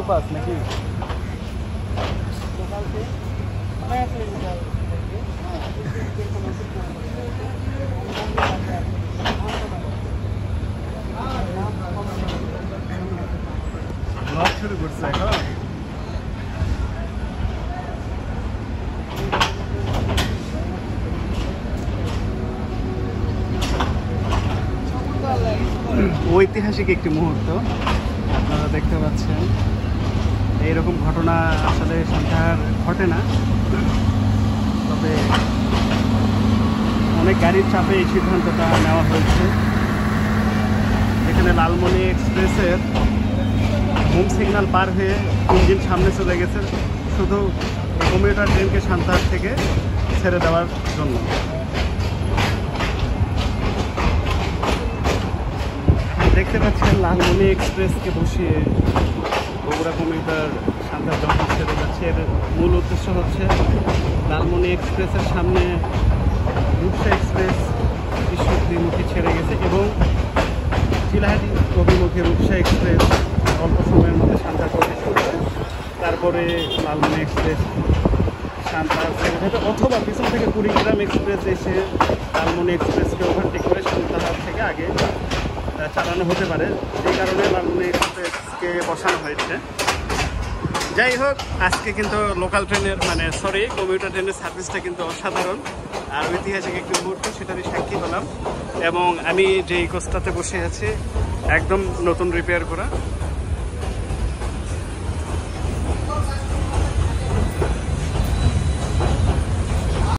Superfast নাকি? Blog শুরু করছে এখন। ঐতিহাসিক একটি মুহূর্ত আপনারা দেখতে পাচ্ছেন। এইরকম ঘটনা আসলে সন্ধ্যার ঘটে না, তবে অনেক গাড়ির চাপে এই সিদ্ধান্তটা নেওয়া হয়েছে। এখানে লালমনি এক্সপ্রেসের হোম সিগন্যাল পার হয়ে ইঞ্জিন সামনে চলে গেছে শুধু কমিউটার ট্রেনকে সান্তাহার থেকে ছেড়ে দেওয়ার জন্য। দেখতে পাচ্ছেন লালমনি এক্সপ্রেসকে বসিয়ে বগুড়া কমিউটার সান্তাহার জংশন ছেড়ে যাচ্ছে। এর মূল উদ্দেশ্য হচ্ছে লালমনি এক্সপ্রেসের সামনে রূপসা এক্সপ্রেস ঈশ্বরদীমুখী ছেড়ে গেছে এবং চিলাহাটি অভিমুখে রূপসা এক্সপ্রেস অল্প সময়ের মধ্যে সান্তাহার প্রবেশ করবে। তারপরে লালমনি এক্সপ্রেস সান্তাহার ছেড়ে যাবে, অথবা পিছন থেকে কুড়িগ্রাম এক্সপ্রেস এসে লালমনি এক্সপ্রেসকে ওভারটেক করে সান্তাহার থেকে আগে চালানো হতে পারে। এই কারণে লালমনি এক্সপ্রেসকে বসানো হয়েছে। যাই হোক, আজকে কিন্তু লোকাল ট্রেনের কমিউটার ট্রেনের সার্ভিসটা কিন্তু অসাধারণ আর ঐতিহাসিক একটি মুহূর্ত, সেটারই সাক্ষী হলাম। এবং আমি যেই কোচটাতে বসে আছি একদম নতুন রিপেয়ার করা,